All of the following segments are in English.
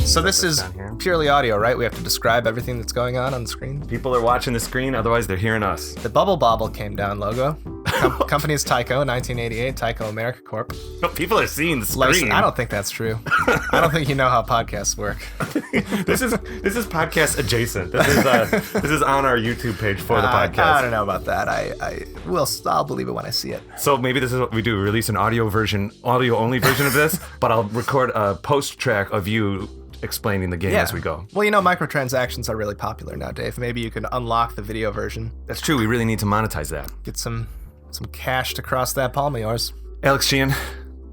So this is purely audio, right? We have to describe everything that's going on the screen. People are watching the screen, otherwise they're hearing us. The Bobble came down logo. Company is Tyco, 1988, Tyco America Corp. People are seeing the screen. I don't think that's true. I don't think you know how podcasts work. This is podcast adjacent. This is on our YouTube page for the podcast. I don't know about that. I'll believe it when I see it. So maybe this is what we do: release an audio only version of this, but I'll record a post track of you explaining the game as we go. Well, microtransactions are really popular now, Dave. Maybe you can unlock the video version. That's true. We really need to monetize that. Get some cash to cross that palm of yours. Alex Sheehan,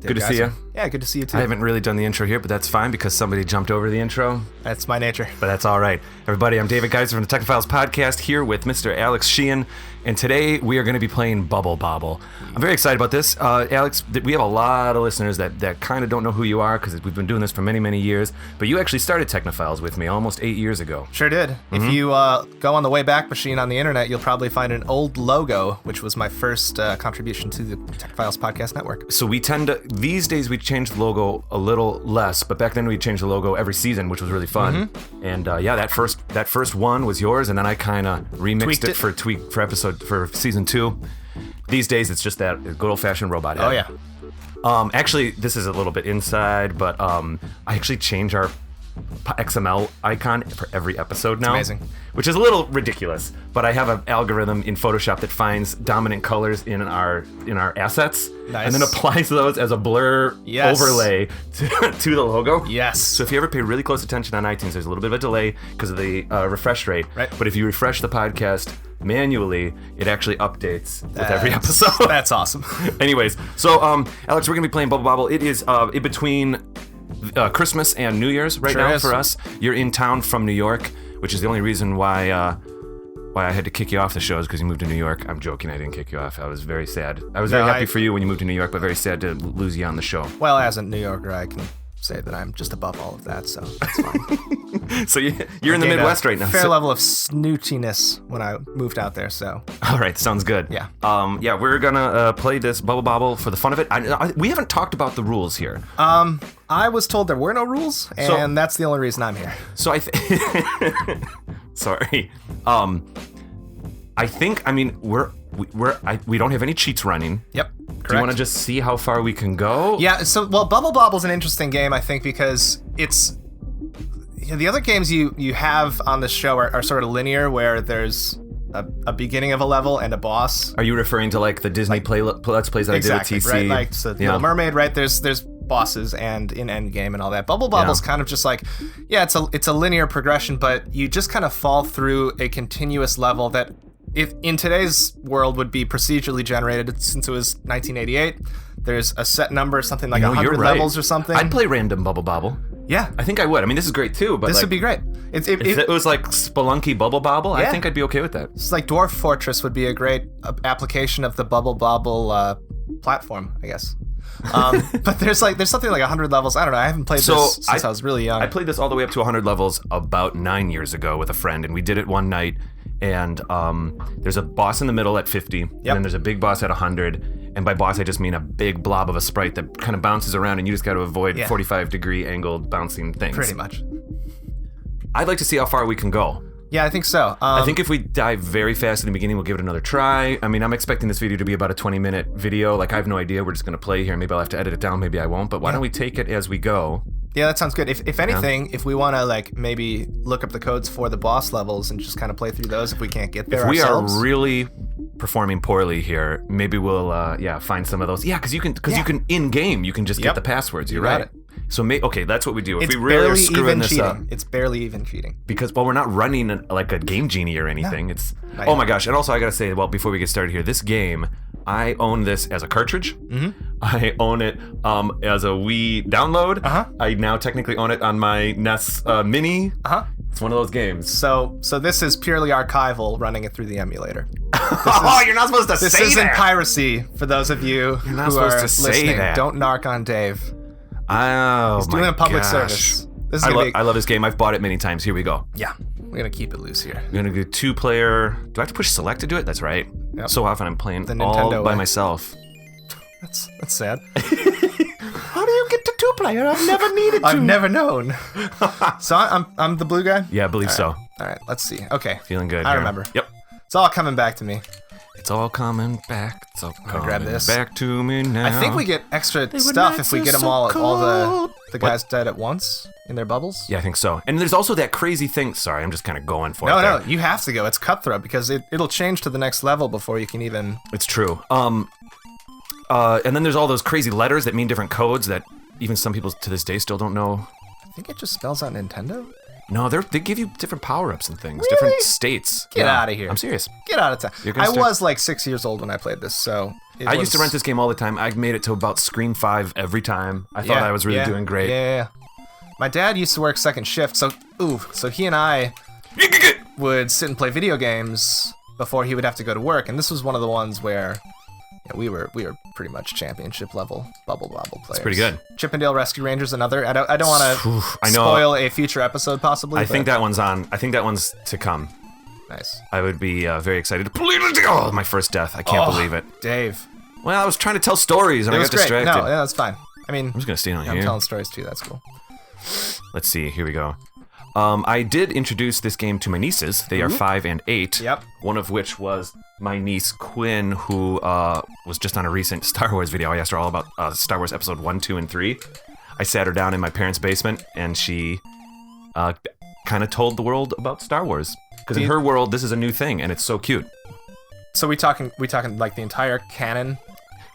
good to see you. Yeah, good to see you too. I haven't really done the intro here, but that's fine because somebody jumped over the intro. That's my nature. But that's all right. Everybody, I'm David Geisler from the Technophiles podcast here with Mr. Alex Sheehan, and today we are going to be playing Bobble. I'm very excited about this. Alex, we have a lot of listeners that kind of don't know who you are because we've been doing this for many, many years, but you actually started Technophiles with me almost 8 years ago. Sure did. Mm-hmm. If you go on the Wayback Machine on the internet, you'll probably find an old logo, which was my first contribution to the Technophiles podcast network. So we tend to, these days we change the logo a little less, but back then we changed the logo every season, which was really fun. Mm-hmm. And that first one was yours, and then I kind of remixed it for season 2. These days it's just that good old-fashioned robot head. Oh yeah. Actually, this is a little bit inside, but I actually change our XML icon for every episode now. It's amazing. Which is a little ridiculous, but I have an algorithm in Photoshop that finds dominant colors in our assets, nice. And then applies those as a blur overlay to the logo. Yes. So if you ever pay really close attention on iTunes, there's a little bit of a delay because of the refresh rate. Right. But if you refresh the podcast manually, it actually updates with every episode. That's awesome. Anyways, so Alex, we're gonna be playing Bobble. It is in between Christmas and New Year's now for us. You're in town from New York, which is the only reason why I had to kick you off the show is because you moved to New York. I'm joking, I didn't kick you off. I was very sad. I was very happy for you when you moved to New York, but very sad to lose you on the show. Well, as a New Yorker, I can say that I'm just above all of that, so that's fine. So you're in the Midwest right now. Fair level of snootiness when I moved out there, so. All right, sounds good. Yeah. We're gonna play this Bobble for the fun of it. We haven't talked about the rules here. I was told there were no rules, and that's the only reason I'm here. So sorry. We don't have any cheats running. Yep. Correct. Do you want to just see how far we can go? Yeah, so, Bobble's an interesting game, I think, because it's... The other games you have on this show are sort of linear, where there's a beginning of a level and a boss. Are you referring to, like, the Disney Let's Plays that exactly, I did with TC? Right, like so Little Mermaid, right? There's bosses and in Endgame and all that. Bobble's kind of just like, it's a linear progression, but you just kind of fall through a continuous level that... If in today's world would be procedurally generated, since it was 1988, there's a set number, something like 100 levels or something. I'd play random Bobble. Yeah. I think I would. I mean, this is great too, but this would be great. If it was like Spelunky Bobble, I think I'd be okay with that. It's like Dwarf Fortress would be a great application of the Bobble platform, I guess. But there's something like 100 levels. I don't know. I haven't played this since I was really young. I played this all the way up to 100 levels about 9 years ago with a friend, and we did it one night. And there's a boss in the middle at 50, and then there's a big boss at 100. And by boss, I just mean a big blob of a sprite that kind of bounces around, and you just got to avoid 45-degree angled bouncing things. Pretty much. I'd like to see how far we can go. Yeah, I think so. I think if we dive very fast in the beginning, we'll give it another try. I mean, I'm expecting this video to be about a 20-minute video. Like, I have no idea. We're just going to play here. Maybe I'll have to edit it down. Maybe I won't. But why don't we take it as we go? Yeah, that sounds good. If anything, if we want to, like, maybe look up the codes for the boss levels and just kind of play through those if we can't get there ourselves. If we are really performing poorly here, maybe we'll, find some of those. Yeah, because you can in-game, you can just get the passwords. You're right. So, that's what we do. If we really are screwing this up. It's barely even cheating. Because, we're not running like a Game Genie or anything. No. It's oh my gosh. And also, I got to say, before we get started here, this game... I own this as a cartridge. Mm-hmm. I own it as a Wii download. Uh-huh. I now technically own it on my NES Mini. Uh-huh. It's one of those games. So this is purely archival, running it through the emulator. You're not supposed to say that. This isn't piracy, for those of you who are listening. Don't narc on Dave. Oh, he's doing a public service. I love this game. I've bought it many times. Here we go. Yeah, we're going to keep it loose here. We're going to do 2-player. Do I have to push select to do it? That's right. Yep. So often I'm playing all by myself. That's sad. How do you get to 2 two-player. I've never needed to. I've never known. So I'm the blue guy? Yeah, I believe so. All right, let's see. Okay. Feeling good. I remember. Yep. It's all coming back to me. It's all coming back. It's all coming grab this. back to me now. I think we get extra stuff if we get them all the guys dead at once in their bubbles. Yeah, I think so. And there's also that crazy thing. Sorry, I'm just kind of going for it. No, you have to go. It's cutthroat because it'll change to the next level before you can even. It's true. And then there's all those crazy letters that mean different codes that even some people to this day still don't know. I think it just spells out Nintendo. No, they give you different power-ups and things, Really? different states. Get out of here. I'm serious. Get out of town. I was like 6 years old when I played this, so... I used to rent this game all the time. I made it to about screen 5 every time. I thought I was really doing great. Yeah. My dad used to work second shift, so he and I would sit and play video games before he would have to go to work, and this was one of the ones where we were pretty much championship level Bubble Bobble players. It's pretty good. Chippendale Rescue Rangers, another. I don't want to spoil a future episode possibly. I think that one's on. I think that one's to come. Nice. I would be very excited to play it. Oh, my first death. I can't believe it. Dave. Well, I was trying to tell stories and I got distracted. No, yeah, that's fine. I mean, I'm just going to stay on here. I'm telling stories too. That's cool. Let's see. Here we go. I did introduce this game to my nieces. They are 5 and 8. Yep. One of which was my niece Quinn, who was just on a recent Star Wars video. I asked her all about Star Wars Episode 1, 2, and 3. I sat her down in my parents' basement, and she kind of told the world about Star Wars. Because in her world, this is a new thing, and it's so cute. So we talking like the entire canon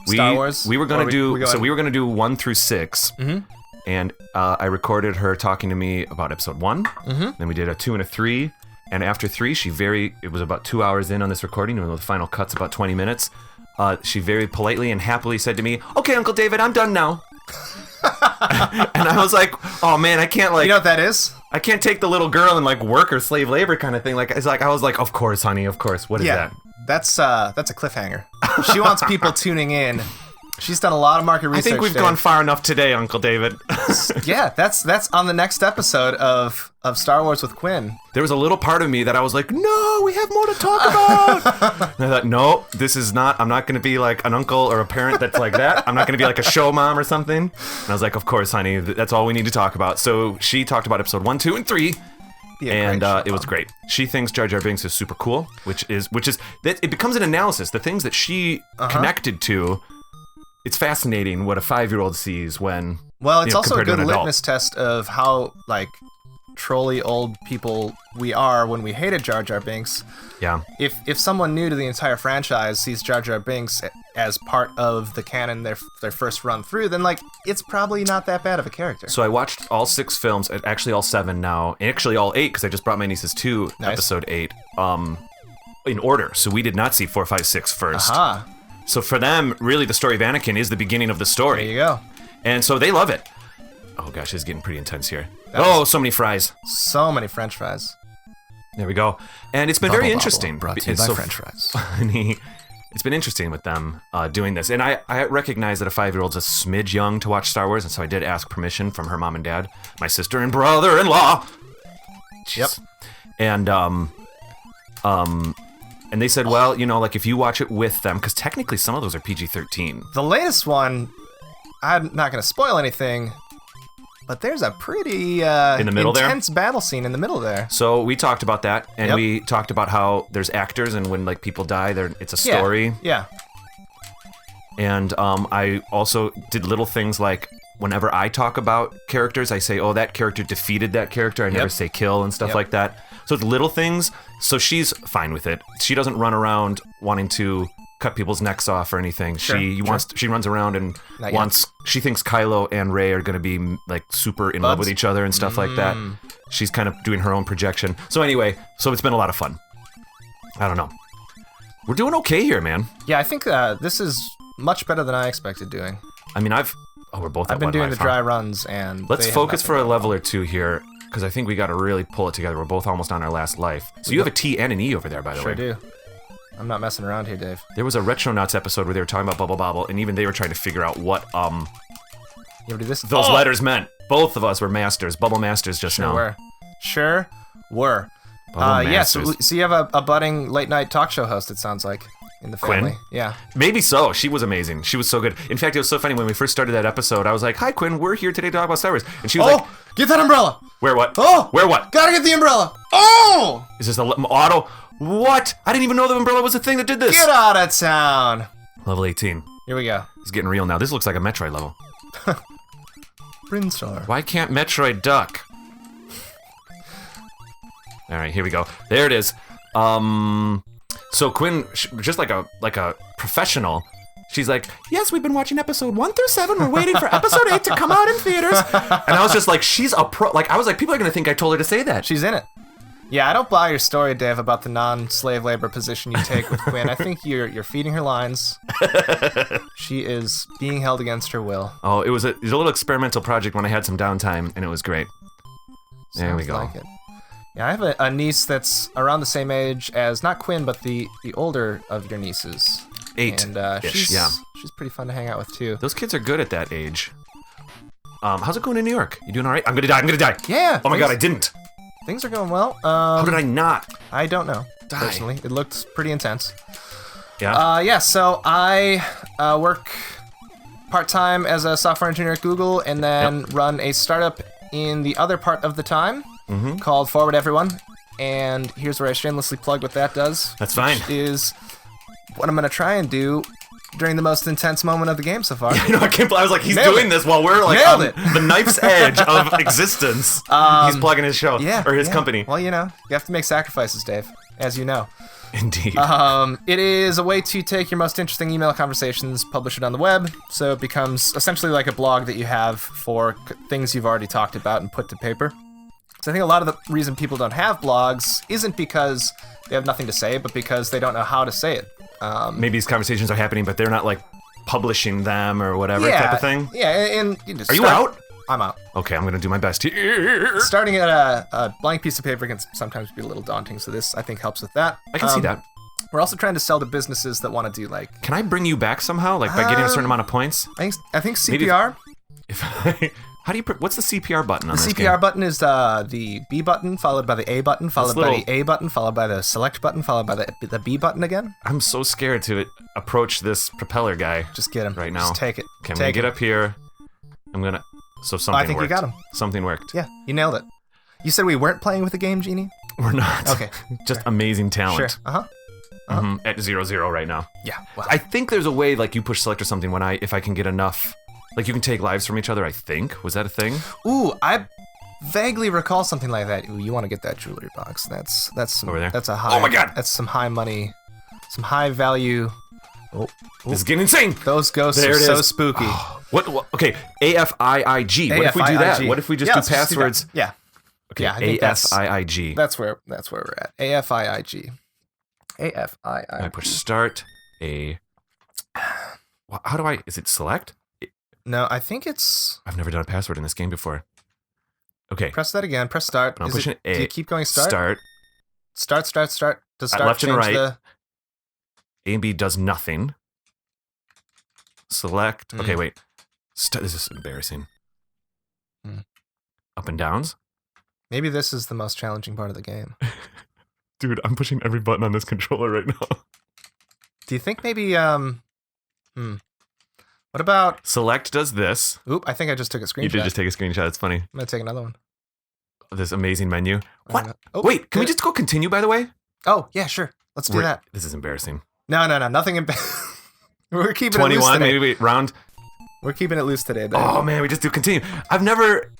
Star Wars? We were gonna do 1 through 6. Mm-hmm. And I recorded her talking to me about episode 1. Mm-hmm. Then we did a 2 and a 3. And after 3, it was about 2 hours in on this recording, and the final cut's about 20 minutes. She very politely and happily said to me, "Okay, Uncle David, I'm done now." And I was like, "Oh man, I can't like." You know what that is? I can't take the little girl and like work or slave labor kind of thing. Like I was like, "Of course, honey, of course." What is that? That's a cliffhanger. She wants people tuning in. She's done a lot of market research. I think we've gone far enough today, Uncle David. Yeah, that's on the next episode of Star Wars with Quinn. There was a little part of me that I was like, no, we have more to talk about. And I thought, no, this is not, I'm not going to be like an uncle or a parent that's like that. I'm not going to be like a show mom or something. And I was like, of course, honey, that's all we need to talk about. So she talked about episode 1, 2, and 3. And it was great. She thinks Jar Jar Binks is super cool, which is that it becomes an analysis. The things that she connected to. It's fascinating what a 5-year-old sees when. Well, it's also a good litmus test of how like trolly old people we are when we hated Jar Jar Binks. Yeah. If someone new to the entire franchise sees Jar Jar Binks as part of the canon, their first run through, then like it's probably not that bad of a character. So I watched all 6 films, actually all 7 now, and actually all 8 because I just brought my nieces to episode 8 in order. So we did not see 4, 5, 6 first. So for them, really, the story of Anakin is the beginning of the story. There you go. And so they love it. Oh gosh, it's getting pretty intense here. So many fries. So many French fries. There we go. And it's been very interesting. Brought to you by French fries. Funny. It's been interesting with them doing this. And I recognize that a 5-year-old's a smidge young to watch Star Wars, and so I did ask permission from her mom and dad, my sister and brother-in-law. Jeez. Yep. And they said, well, like if you watch it with them, because technically some of those are PG-13. The latest one, I'm not going to spoil anything, but there's a pretty intense battle scene in the middle there. So we talked about that, and we talked about how there's actors, and when like people die, it's a story. Yeah. And I also did little things like whenever I talk about characters, I say, oh, that character defeated that character. I never say kill and stuff like that. So it's little things. So she's fine with it. She doesn't run around wanting to cut people's necks off or anything. She runs around and she thinks Kylo and Rey are going to be like super in love with each other and stuff like that. She's kind of doing her own projection. So anyway, it's been a lot of fun. I don't know. We're doing okay here, man. Yeah, I think this is much better than I expected doing. I mean, we're both. I've been doing the dry runs, and let's focus for a level or two here, because I think we got to really pull it together. We're both almost on our last life. So you have a T and an E over there, by the way. Sure do. I'm not messing around here, Dave. There was a Retronauts episode where they were talking about Bubble Bobble, and even they were trying to figure out what those letters meant. Both of us were masters, Bubble Masters just now. Sure were. Yeah, so you have a budding late night talk show host, it sounds like. in the family. Quinn? Yeah. Maybe so. She was amazing. She was so good. In fact, it was so funny when we first started that episode. I was like, "Hi, Quinn. We're here today to talk about Star Wars," and she was like, get that umbrella. "Where what? Oh, where what? Gotta get the umbrella. Oh, Is this a auto? What? I didn't even know the umbrella was the thing that did this." Get out of town. Level 18. Here we go. It's getting real now. This looks like a Metroid level. Brinstar. Why can't Metroid duck? All right, here we go. There it is. So Quinn, just like a professional, she's like, "Yes, we've been watching episode 1 through 7. We're waiting for episode 8 to come out in theaters." And I was just like, she's a pro. Like, I was like, people are gonna think I told her to say that. She's in it. Yeah, I don't buy your story, Dave, about the non-slave labor position you take with Quinn. I think you're feeding her lines. She is being held against her will. Oh, it was a little experimental project when I had some downtime, and it was great. There we Sounds go. like it. Yeah, I have a niece that's around the same age as, not Quinn, but the older of your nieces. 8. And she's pretty fun to hang out with, too. Those kids are good at that age. How's it going in New York? You doing all right? I'm gonna die. Yeah. Oh my god, I didn't. Things are going well. How did I not? I don't know, Die. personally. It looked pretty intense. Yeah. So I work part-time as a software engineer at Google, and then run a startup in the other part of the time called Forward Everyone. And here's where I shamelessly plug what that does. That's fine. Which is what I'm going to try and do during the most intense moment of the game so far. I know, I can't believe I was like, he's Nailed doing it. this while we're like Nailed on it. the knife's edge of existence. He's plugging his show, or his company. Well, you have to make sacrifices, Dave, as you know. Indeed. It is a way to take your most interesting email conversations, publish it on the web, so it becomes essentially like a blog that you have for things you've already talked about and put to paper. So I think a lot of the reason people don't have blogs isn't because they have nothing to say, but because they don't know how to say it. Maybe these conversations are happening, but they're not like publishing them or whatever type of thing. Yeah, and Are you out? I'm out. Okay, I'm gonna do my best here. Starting at a blank piece of paper can sometimes be a little daunting, so this, I think, helps with that. I can see that. We're also trying to sell to businesses that want to do, like... Can I bring you back somehow, like by getting a certain amount of points? I think CPR... How do you? What's the CPR button on The this CPR game? button is the B button, followed by the A button, followed by the A button, followed by the select button, followed by the B button again. I'm so scared to approach this propeller guy. Just get him right now. Just take it. Okay, I'm gonna get up here. I'm gonna. So something I think worked. you got him. Something worked. Yeah, you nailed it. You said we weren't playing with the game, Genie? We're not. Okay. Just amazing talent. Sure. At 0-0 right now. Yeah. Well, I think there's a way, like you push select or something. If I can get enough, like you can take lives from each other. I think was that a thing? Ooh, I vaguely recall something like that. Ooh, you want to get that jewelry box? That's some, over there. That's a high. Oh my god! That's some high money, some high value. Oh, this is getting insane. Those ghosts there are it so is. spooky. What? Okay, AFIIG. What if we do that? What if we just do passwords? Yeah. Okay, yeah, I think AFIIG. That's where we're at. AFIIG. AFIIG. I push start. How do I? Is it select? No, I think it's. I've never done a password in this game before. Okay. Press that again. Press start. I'm pushing A. Do you keep going start? Start. Start. Does start left and change right. the... A and B does nothing. Select. Okay, wait. This is embarrassing. Up and downs. Maybe this is the most challenging part of the game. Dude, I'm pushing every button on this controller right now. Do you think maybe what about select does this? Oop, I think I just took a screenshot. You did just take a screenshot. It's funny. I'm gonna take another one. This amazing menu. What? Oh, wait, can we just go continue, by the way? Oh, yeah, sure. Let's do that. This is embarrassing. No. Nothing We're keeping 21, it loose today. maybe wait, round. We're keeping it loose today, babe. Oh, man, we just do continue. I've never...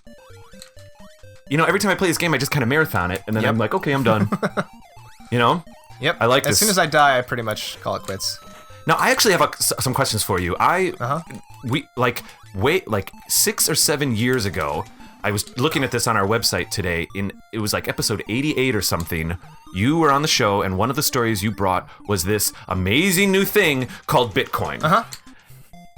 every time I play this game, I just kind of marathon it, and then I'm like, okay, I'm done. Yep. I like this. As soon as I die, I pretty much call it quits. Now, I actually have some questions for you. We 6 or 7 years ago, I was looking at this on our website today. It was like episode 88 or something. You were on the show, and one of the stories you brought was this amazing new thing called Bitcoin.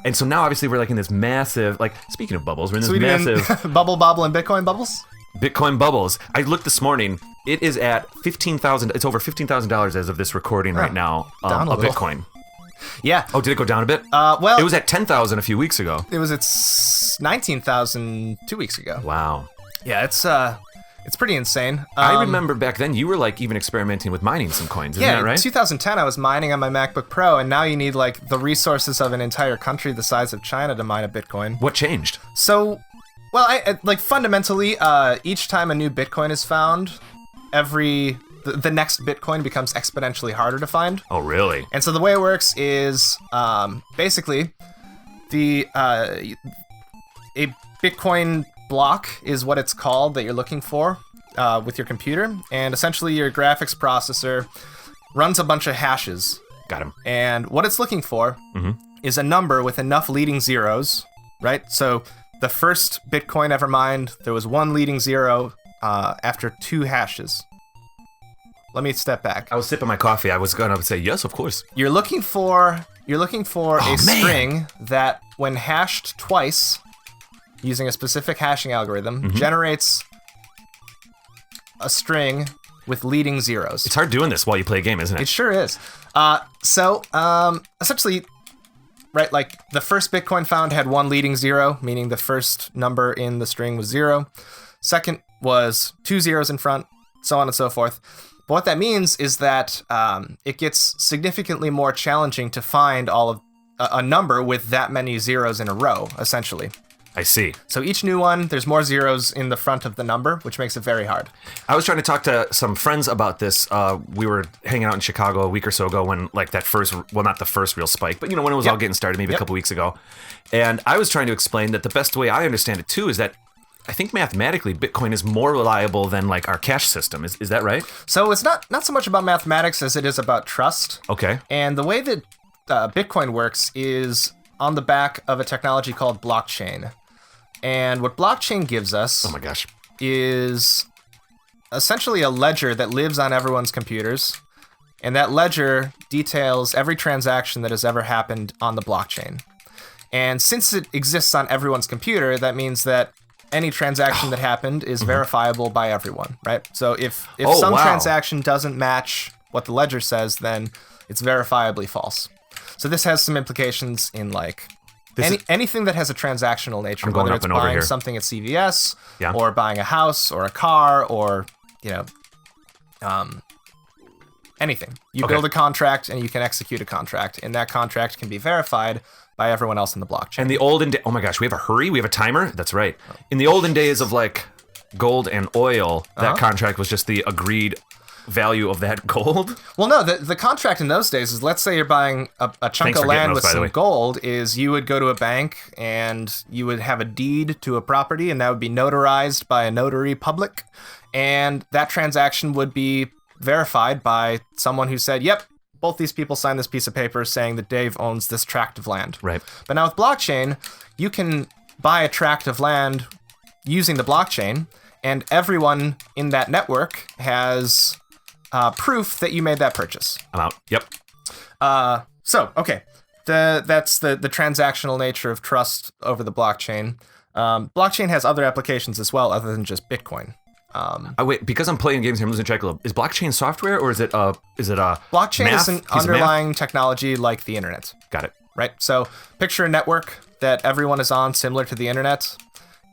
And so now, obviously, we're like in this massive, like, speaking of bubbles, we're in this massive... Bobble, and Bitcoin bubbles? Bitcoin bubbles. I looked this morning. It is at $15,000. It's over $15,000 as of this recording right now. Down a little. Bitcoin. Yeah. Oh, did it go down a bit? Well, it was at 10,000 a few weeks ago. It was at 19,000 2 weeks ago. Wow. Yeah, it's It's pretty insane. I remember back then you were like even experimenting with mining some coins, isn't that right? In 2010 I was mining on my MacBook Pro, and now you need like the resources of an entire country the size of China to mine a Bitcoin. What changed? So, well, I like fundamentally, each time a new Bitcoin is found, the next Bitcoin becomes exponentially harder to find. Oh, really? And so the way it works is basically a Bitcoin block is what it's called that you're looking for with your computer, and essentially your graphics processor runs a bunch of hashes. Got him. And what it's looking for is a number with enough leading zeros, right? So the first Bitcoin ever mined, there was one leading zero after 2 hashes. Let me step back. I was sipping my coffee. I was gonna say yes, of course. You're looking for a string that, when hashed twice, using a specific hashing algorithm, generates a string with leading zeros. It's hard doing this while you play a game, isn't it? It sure is. So essentially, right, like the first Bitcoin found had 1 leading zero, meaning the first number in the string was 0. Second was 2 zeros in front, so on and so forth. But what that means is that it gets significantly more challenging to find all of a number with that many zeros in a row, essentially. I see. So each new one, there's more zeros in the front of the number, which makes it very hard. I was trying to talk to some friends about this. We were hanging out in Chicago a week or so ago when, like, that first, well, not the first real spike, but, you know, when it was all getting started, maybe a couple weeks ago. And I was trying to explain that the best way I understand it, too, is that I think mathematically Bitcoin is more reliable than, like, our cash system. Is that right? So it's not so much about mathematics as it is about trust. Okay. And the way that Bitcoin works is on the back of a technology called blockchain. And what blockchain gives us, oh my gosh, is essentially a ledger that lives on everyone's computers. And that ledger details every transaction that has ever happened on the blockchain. And since it exists on everyone's computer, that means that any transaction that happened is verifiable by everyone, right? So if some transaction doesn't match what the ledger says, then it's verifiably false. So this has some implications in, like, anything that has a transactional nature, whether it's buying something at CVS, or buying a house or a car, or, you know, anything. You build a contract and you can execute a contract, and that contract can be verified by everyone else in the blockchain. And the olden days, oh my gosh, we have a hurry? We have a timer? That's right. In the olden days of, like, gold and oil, that contract was just the agreed value of that gold? Well, no, the contract in those days is, let's say you're buying a chunk of land with some gold, is you would go to a bank and you would have a deed to a property, and that would be notarized by a notary public, and that transaction would be verified by someone who said, yep, both these people signed this piece of paper saying that Dave owns this tract of land. Right. But now with blockchain, you can buy a tract of land using the blockchain, and everyone in that network has proof that you made that purchase. I'm out. Yep. So, okay. That's the transactional nature of trust over the blockchain. Blockchain has other applications as well, other than just Bitcoin. Wait, because I'm playing games here, I'm losing track of. Is blockchain software, or is it a blockchain math? Is an underlying technology like the internet. Got it. Right. So picture a network that everyone is on, similar to the internet,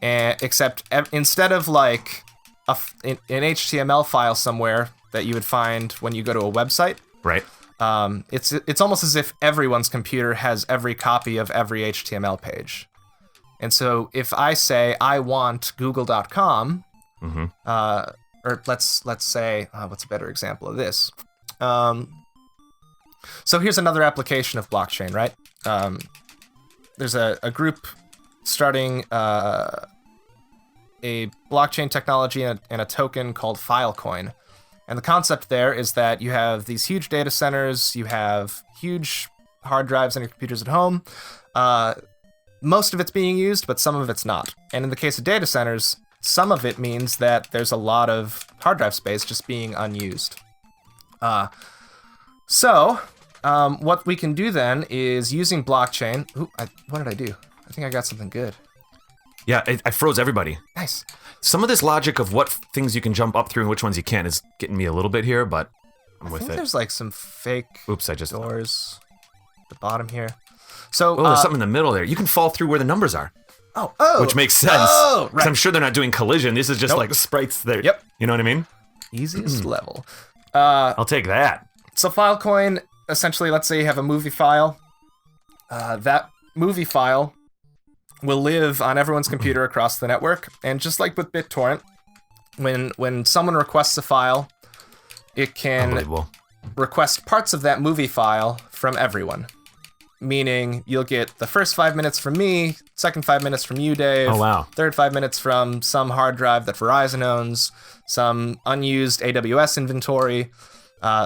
except instead of like an HTML file somewhere that you would find when you go to a website. Right. It's almost as if everyone's computer has every copy of every HTML page. And so if I say I want google.com, or let's say, what's a better example of this? So here's another application of blockchain, right? There's a group starting a blockchain technology and a token called Filecoin. And the concept there is that you have these huge data centers, you have huge hard drives on your computers at home. Most of it's being used, but some of it's not. And in the case of data centers, some of it means that there's a lot of hard drive space just being unused. So what we can do then is using blockchain. Ooh, what did I do? I think I got something good. Yeah, I froze everybody. Nice. Some of this logic of what things you can jump up through and which ones you can't is getting me a little bit here, but I'm with it. There's like some fake Oops, I just doors at the bottom here. So there's something in the middle there. You can fall through where the numbers are. Oh. Which makes sense. Oh, right. I'm sure they're not doing collision. This is just like sprites there. Yep. You know what I mean? Easiest level. I'll take that. So Filecoin, essentially, let's say you have a movie file. That movie file will live on everyone's computer across the network. And just like with BitTorrent, when someone requests a file, it can request parts of that movie file from everyone. Meaning you'll get the first 5 minutes from me, second 5 minutes from you, Dave. Oh, wow. Third 5 minutes from some hard drive that Verizon owns, some unused AWS inventory.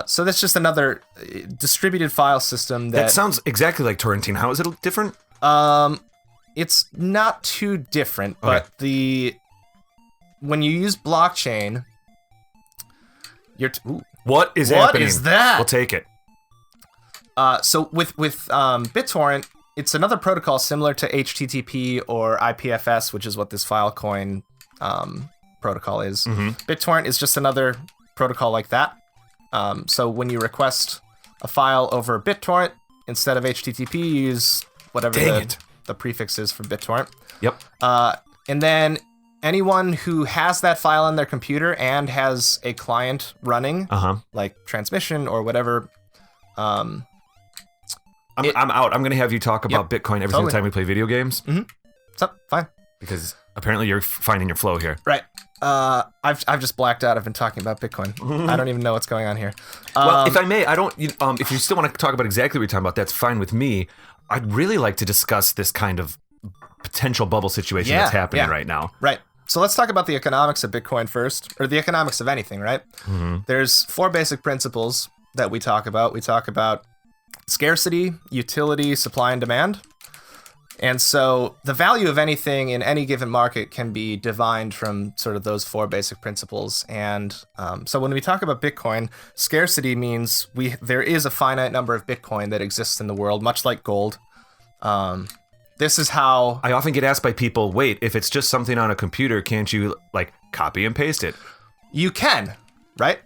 So that's just another distributed file system that sounds exactly like torrenting. How is it different? It's not too different, but when you use blockchain, What is happening? What is that? We'll take it. So with BitTorrent, it's another protocol similar to HTTP or IPFS, which is what this Filecoin protocol is. BitTorrent is just another protocol like that. So when you request a file over BitTorrent, instead of HTTP, you use whatever the prefix is for BitTorrent. Yep. And then anyone who has that file on their computer and has a client running, like transmission or whatever. I'm out. I'm going to have you talk about Bitcoin every single time we play video games. So, fine. Because apparently you're finding your flow here. Right. I've just blacked out. I've been talking about Bitcoin. I don't even know what's going on here. Well, if I may, I don't. If you still want to talk about exactly what you're talking about, that's fine with me. I'd really like to discuss this kind of potential bubble situation that's happening right now. Right. So let's talk about the economics of Bitcoin first, or the economics of anything, right? There's 4 basic principles that we talk about. We talk about scarcity, utility, supply, and demand. And so the value of anything in any given market can be divined from sort of those 4 basic principles. And so when we talk about Bitcoin, scarcity means there is a finite number of Bitcoin that exists in the world, much like gold. This is how... I often get asked by people, wait, if it's just something on a computer, can't you, like, copy and paste it? You can, right?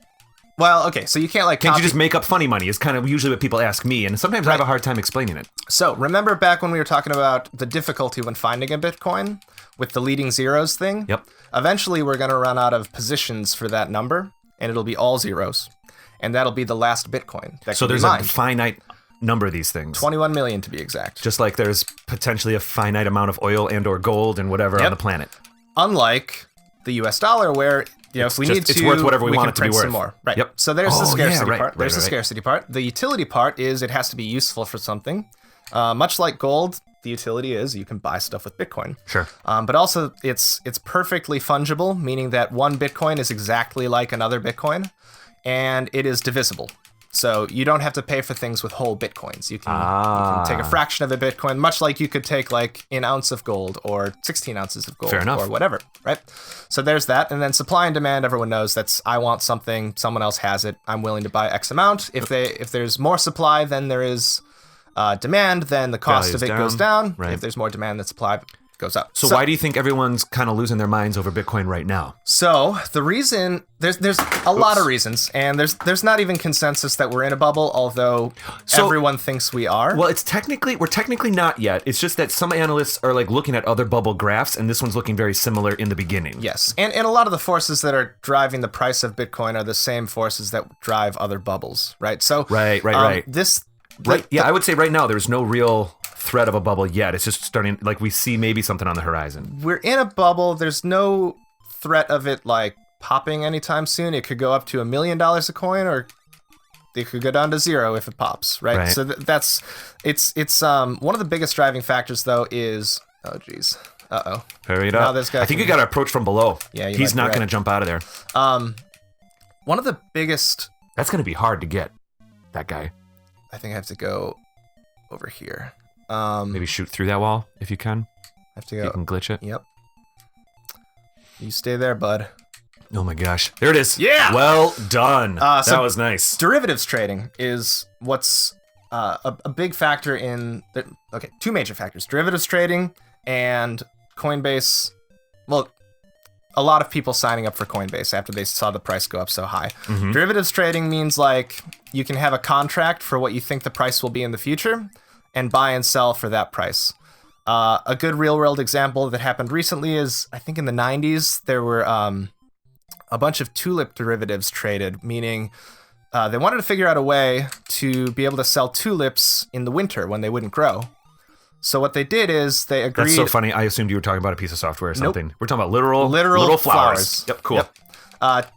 Well, okay, so you can't, like, Can't you just make up funny money? Is kind of usually what people ask me, and sometimes I have a hard time explaining it. So, remember back when we were talking about the difficulty when finding a Bitcoin with the leading zeros thing? Yep. Eventually, we're going to run out of positions for that number, and it'll be all zeros. And that'll be the last Bitcoin. So there's a finite number of these things. 21 million to be exact. Just like there's potentially a finite amount of oil and or gold and whatever on the planet. Unlike the US dollar, where if we need to, it's worth whatever we want it to be worth. Some more. Right. Yep. So there's the scarcity part. There's the right. scarcity part. The utility part is it has to be useful for something. Much like gold, the utility is you can buy stuff with Bitcoin. Sure. But also it's perfectly fungible, meaning that one Bitcoin is exactly like another Bitcoin, and it is divisible. So you don't have to pay for things with whole Bitcoins. You can take a fraction of a Bitcoin, much like you could take like an ounce of gold or 16 ounces of gold or whatever, right? So there's that. And then supply and demand, everyone knows that's I want something, someone else has it, I'm willing to buy X amount. If there's more supply than there is demand, then the cost of it goes down. Right. If there's more demand than supply, goes up. So why do you think everyone's kind of losing their minds over Bitcoin right now? So the reason there's a lot of reasons, and there's not even consensus that we're in a bubble, although everyone thinks we are. Well, we're technically not yet. It's just that some analysts are like looking at other bubble graphs, and this one's looking very similar in the beginning. Yes, and a lot of the forces that are driving the price of Bitcoin are the same forces that drive other bubbles, right? So right. I would say right now there's no real threat of a bubble yet. It's just starting, like we see maybe something on the horizon. We're in a bubble. There's no threat of it like popping anytime soon. It could go up to $1 million a coin, or it could go down to 0 if it pops, right? So that's one of the biggest driving factors though is hurry it up. I think you got to approach from below. Yeah, he's not going to jump out of there. One of the biggest. That's going to be hard to get. That guy. I think I have to go over here. Maybe shoot through that wall if you can. I have to go. You can glitch it. Yep. You stay there, bud. Oh my gosh. There it is. Yeah. Well done. That was nice. Derivatives trading is what's a big factor in... two major factors. Derivatives trading and Coinbase... Well, a lot of people signing up for Coinbase after they saw the price go up so high. Mm-hmm. Derivatives trading means like you can have a contract for what you think the price will be in the future and buy and sell for that price. A good real-world example that happened recently is, I think in the 90s, there were a bunch of tulip derivatives traded, meaning they wanted to figure out a way to be able to sell tulips in the winter when they wouldn't grow. So what they did is they agreed... That's so funny. I assumed you were talking about a piece of software or something. Nope. We're talking about literal flowers. Yep, cool. Yep.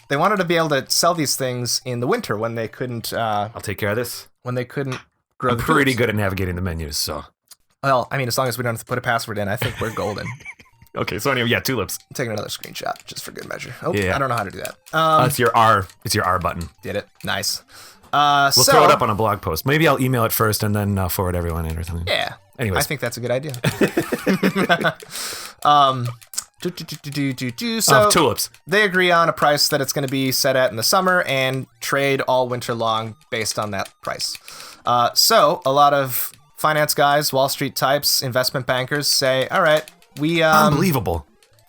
They wanted to be able to sell these things in the winter when they couldn't... I'll take care of this. When they couldn't grow I'm pretty good at navigating the menus, so... Well, I mean, as long as we don't have to put a password in, I think we're golden. Okay, so anyway, yeah, tulips. I'm taking another screenshot just for good measure. Oh, yeah. I don't know how to do that. It's your R. It's your R button. Did it. Nice. We'll throw it up on a blog post. Maybe I'll email it first and then forward everyone in or something. Yeah. Anyways. I think that's a good idea. So tulips. They agree on a price that it's going to be set at in the summer and trade all winter long based on that price. So a lot of finance guys, Wall Street types, investment bankers say, all right, we... Unbelievable.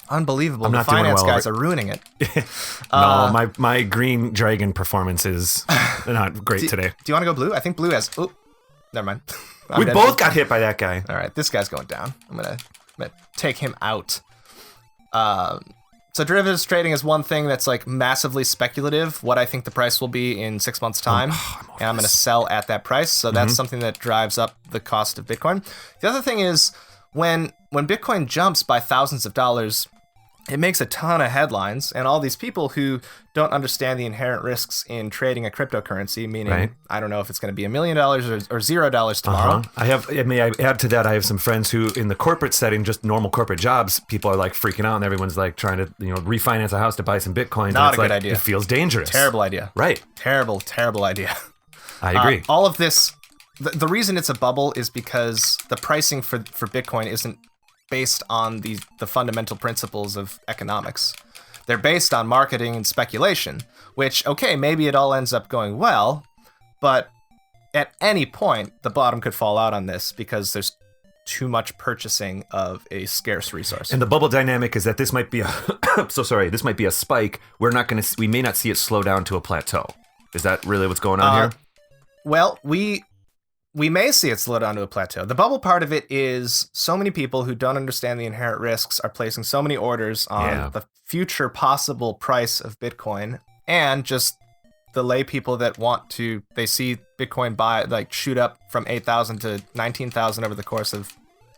I'm not the finance guys are ruining it. No, my green dragon performance is not great today. Do you want to go blue? I think blue has... Oh, never mind. We both got hit by that guy. All right, this guy's going down. I'm gonna take him out. So derivatives trading is one thing that's like massively speculative. What I think the price will be in 6 months' time, and I'm gonna sell at that price. So that's something that drives up the cost of Bitcoin. The other thing is when Bitcoin jumps by thousands of dollars, it makes a ton of headlines, and all these people who don't understand the inherent risks in trading a cryptocurrency, meaning I don't know if it's going to be $1 million or $0 tomorrow. May I add to that? I have some friends who, in the corporate setting, just normal corporate jobs, people are like freaking out, and everyone's like trying to refinance a house to buy some Bitcoin. Not a good idea. It feels dangerous. Terrible idea. Right. Terrible idea. I agree. All of this, the reason it's a bubble is because the pricing for Bitcoin isn't based on the fundamental principles of economics. They're based on marketing and speculation, which, okay, maybe it all ends up going well, but at any point, the bottom could fall out on this because there's too much purchasing of a scarce resource. And the bubble dynamic is that this might be this might be a spike. We may not see it slow down to a plateau. Is that really what's going on here? Well, we may see it slow down to a plateau. The bubble part of it is so many people who don't understand the inherent risks are placing so many orders on the future possible price of Bitcoin, and just the lay people that they see Bitcoin shoot up from 8,000 to 19,000 over the course of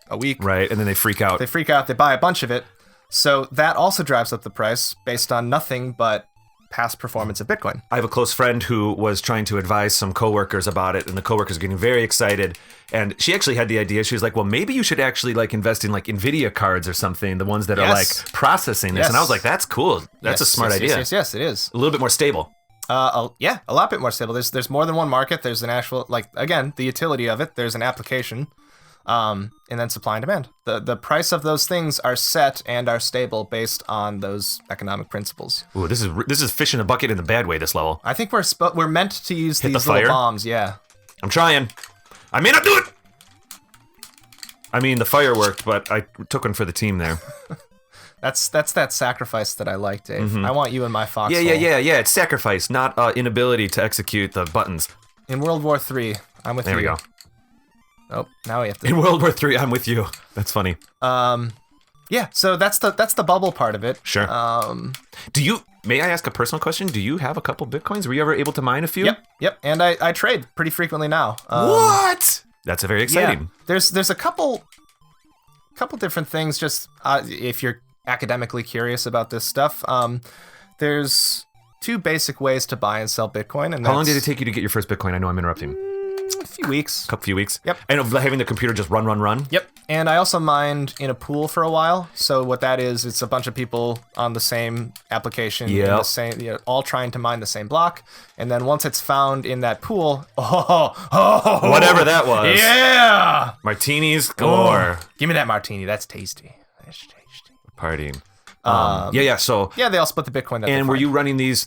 a week. Right, and then they freak out. They buy a bunch of it. So that also drives up the price based on nothing but past performance of Bitcoin. I have a close friend who was trying to advise some coworkers about it, and the coworkers are getting very excited. And she actually had the idea. She was like, well, maybe you should actually invest in NVIDIA cards or something, the ones that are processing this. And I was like, that's cool. That's a smart idea. Yes, it is. A little bit more stable. A lot bit more stable. There's more than one market. There's an actual, again, the utility of it. There's an application. And then supply and demand. The price of those things are set and are stable based on those economic principles. Ooh, this is fish in a bucket in the bad way, this level. I think we're meant to use these little bombs, yeah. I'm trying. I may not do it! I mean, the fire worked, but I took one for the team there. That's that sacrifice that I like, Dave. Mm-hmm. I want you in my foxhole. Yeah. It's sacrifice, not inability to execute the buttons. In World War III, I'm with you. There we go. Oh, now we have to. In World War III, I'm with you. That's funny. Yeah. So that's the bubble part of it. Sure. May I ask a personal question? Do you have a couple Bitcoins? Were you ever able to mine a few? Yep. And I trade pretty frequently now. What? That's very exciting. Yeah. There's a couple different things. Just if you're academically curious about this stuff, there's two basic ways to buy and sell Bitcoin. And how long did it take you to get your first Bitcoin? I know I'm interrupting. A few weeks. Few weeks? Yep. And of having the computer just run? Yep. And I also mined in a pool for a while. So what that is, it's a bunch of people on the same application, all trying to mine the same block. And then once it's found in that pool, whatever that was. Yeah! Martinis galore. Give me that martini. That's tasty. Partying. So they all split the Bitcoin. And were you running these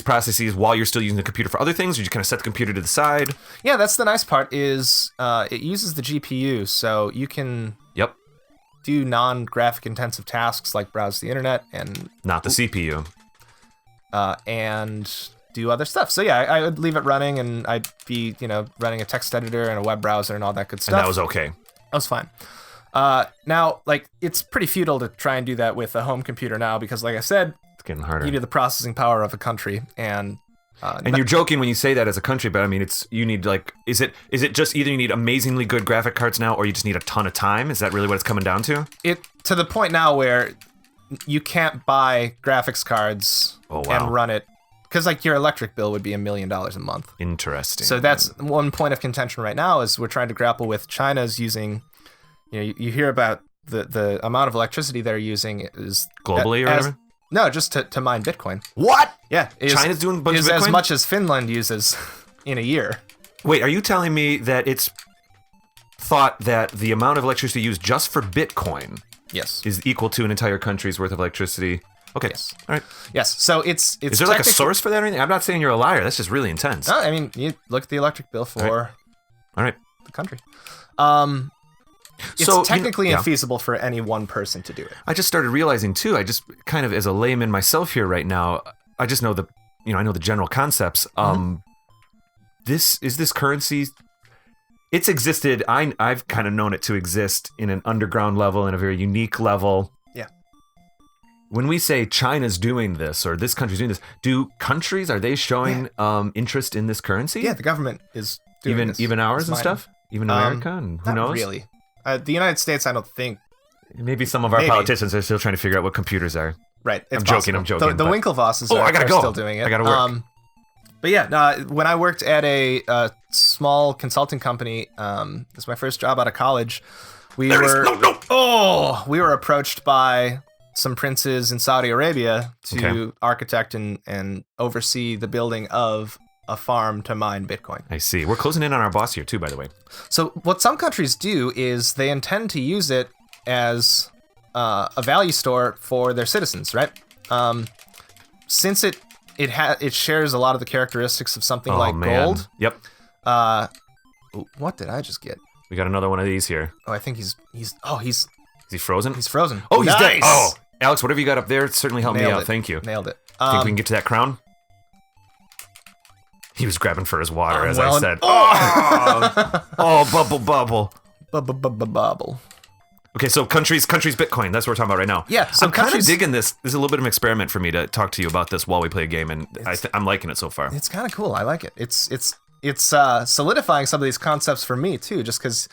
processes while you're still using the computer for other things, or you kind of set the computer to the side? Yeah, that's the nice part is it uses the GPU, so you can do non-graphic intensive tasks like browse the internet and not the CPU, and do other stuff. So yeah, I would leave it running, and I'd be running a text editor and a web browser and all that good stuff. And that was okay. That was fine. Now, like, it's pretty futile to try and do that with a home computer now because, like I said, it's getting harder. You need the processing power of a country, and you're joking when you say that as a country, but I mean, you need like, is it just either you need amazingly good graphic cards now, or you just need a ton of time? Is that really what it's coming down to? It to the point now where you can't buy graphics cards and run it. Because, like, your electric bill would be $1 million a month. Interesting. So that's one point of contention right now is we're trying to grapple with China's using, you hear about the amount of electricity they're using is... Globally or whatever? No, just to mine Bitcoin. What? Yeah. China's doing a bunch of Bitcoin? As much as Finland uses in a year. Wait, are you telling me that it's thought that the amount of electricity used just for Bitcoin is equal to an entire country's worth of electricity? Okay. Yes. All right. Yes. So it's. Is there like a source for that or anything? I'm not saying you're a liar. That's just really intense. No, I mean, you look at the electric bill for All right. the country. It's technically infeasible for any one person to do it. I just started realizing too. I just kind of, as a layman myself here right now, I just know I know the general concepts. This currency. It's existed. I've kind of known it to exist in an underground level, in a very unique level. When we say China's doing this or this country's doing this, are they showing interest in this currency? Yeah, the government is doing this. Even ours and stuff? Even America? And who knows? Not really. The United States, I don't think. Maybe some of our politicians are still trying to figure out what computers are. Right. I'm joking. The Winklevosses are still doing it. I gotta work. But yeah, when I worked at a small consulting company, this was my first job out of college, we were approached by some princes in Saudi Arabia to architect and oversee the building of a farm to mine Bitcoin. I see. We're closing in on our boss here too, by the way. So what some countries do is they intend to use it as a value store for their citizens, right? Since it shares a lot of the characteristics of something like gold. Yep. What did I just get? We got another one of these here. Oh, I think he's Is he frozen? He's frozen. Oh, he's dead. Oh, Alex, whatever you got up there certainly helped me out. Thank you. Nailed it. Think we can get to that crown? He was grabbing for his water, as I said. Bubble. Bobble. Okay, so countries Bitcoin. That's what we're talking about right now. Yeah, so I'm kind of digging this. This is a little bit of an experiment for me to talk to you about this while we play a game, and I'm liking it so far. It's kind of cool. I like it. It's solidifying some of these concepts for me too. Just because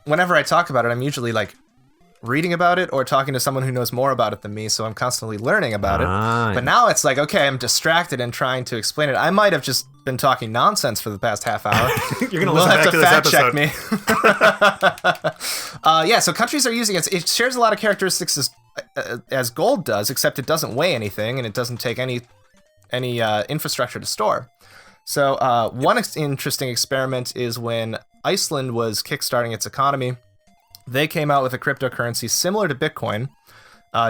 whenever I talk about it, I'm usually like reading about it or talking to someone who knows more about it than me, so I'm constantly learning about it. But now it's like, okay, I'm distracted and trying to explain it. I might have just been talking nonsense for the past half hour. You're gonna listen back to this episode. Me. So countries are using it. It shares a lot of characteristics as gold does, except it doesn't weigh anything and it doesn't take any infrastructure to store. So one interesting experiment is when Iceland was kickstarting its economy. They came out with a cryptocurrency similar to Bitcoin,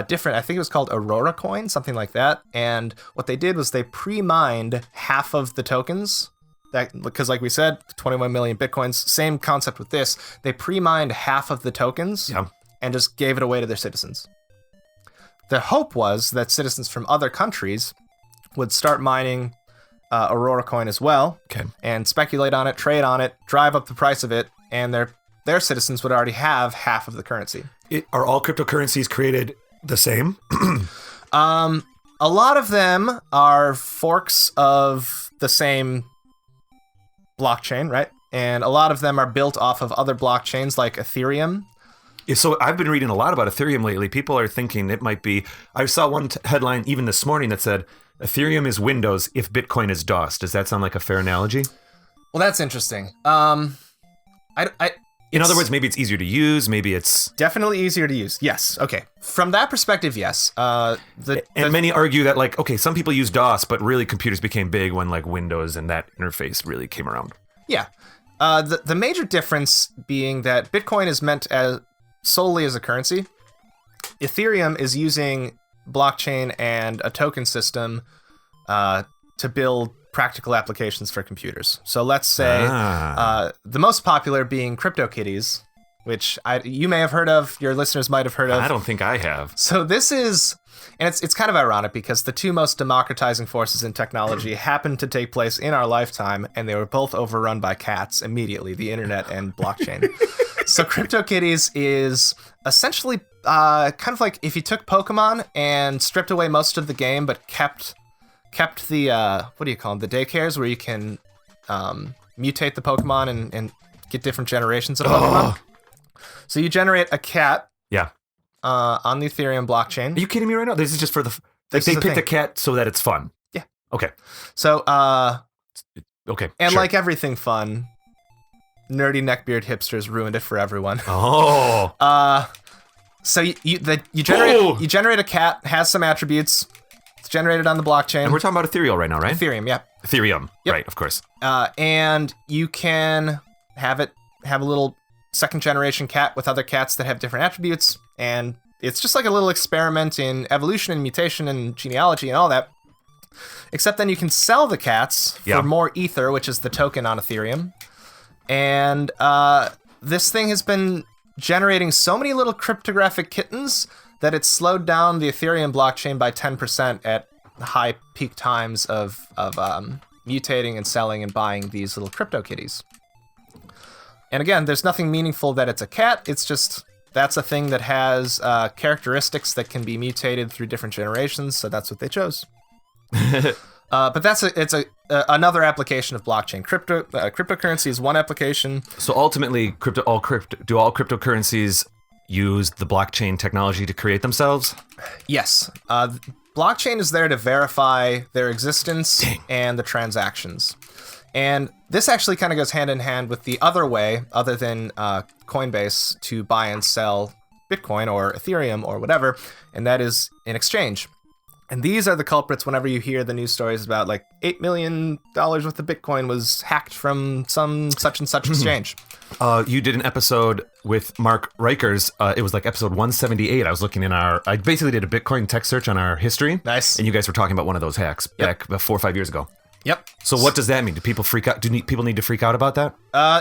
different. I think it was called Aurora Coin, something like that. And what they did was they pre-mined half of the tokens. Because like we said, 21 million Bitcoins, same concept with this. They pre-mined half of the tokens and just gave it away to their citizens. The hope was that citizens from other countries would start mining Aurora Coin as well and speculate on it, trade on it, drive up the price of it, and their citizens would already have half of the currency. Are all cryptocurrencies created the same? A lot of them are forks of the same blockchain, right? And a lot of them are built off of other blockchains like Ethereum. So I've been reading a lot about Ethereum lately. People are thinking it might be... I saw one headline even this morning that said, Ethereum is Windows if Bitcoin is DOS. Does that sound like a fair analogy? Well, that's interesting. In other words, maybe it's easier to use, maybe it's... Definitely easier to use, yes. Okay. From that perspective, yes. Many argue that, like, okay, some people use DOS, but really computers became big when, like, Windows and that interface really came around. Yeah. The major difference being that Bitcoin is meant solely as a currency. Ethereum is using blockchain and a token system to build practical applications for computers. So let's say the most popular being CryptoKitties, which you may have heard of, your listeners might have heard of. I don't think I have. So this is, and it's kind of ironic because the two most democratizing forces in technology happened to take place in our lifetime, and they were both overrun by cats immediately, the internet and blockchain. So CryptoKitties is essentially kind of like if you took Pokemon and stripped away most of the game, but kept the what do you call them? The daycares where you can mutate the Pokemon and get different generations of Pokemon. So you generate a cat. Yeah. On the Ethereum blockchain. Are you kidding me right now? This is just for the. Like they picked a cat so that it's fun. Yeah. Okay. So. Okay. And like everything fun, nerdy neckbeard hipsters ruined it for everyone. Oh. So you generate a cat, has some attributes. It's generated on the blockchain. And we're talking about Ethereal right now, right? Ethereum, yeah. Ethereum, yep. Right? Of course. And you can have a little second generation cat with other cats that have different attributes, and it's just like a little experiment in evolution and mutation and genealogy and all that. Except then you can sell the cats for more ether, which is the token on Ethereum. And this thing has been generating so many little cryptographic kittens that it's slowed down the Ethereum blockchain by 10% at high peak times of mutating and selling and buying these little crypto kitties. And again, there's nothing meaningful that it's a cat. It's just that's a thing that has characteristics that can be mutated through different generations. So that's what they chose. But it's another application of blockchain. Cryptocurrency is one application. So ultimately, do all cryptocurrencies use the blockchain technology to create themselves? Yes. Blockchain is there to verify their existence and the transactions. And this actually kind of goes hand in hand with the other way, other than Coinbase, to buy and sell Bitcoin or Ethereum or whatever, and that is an exchange. And these are the culprits whenever you hear the news stories about like $8 million worth of Bitcoin was hacked from some such and such exchange. You did an episode with Mark Rikers. It was like episode 178. I was looking I basically did a Bitcoin tech search on our history. Nice. And you guys were talking about one of those hacks back about 4 or 5 years ago. Yep. So what does that mean? Do people freak out? People need to freak out about that?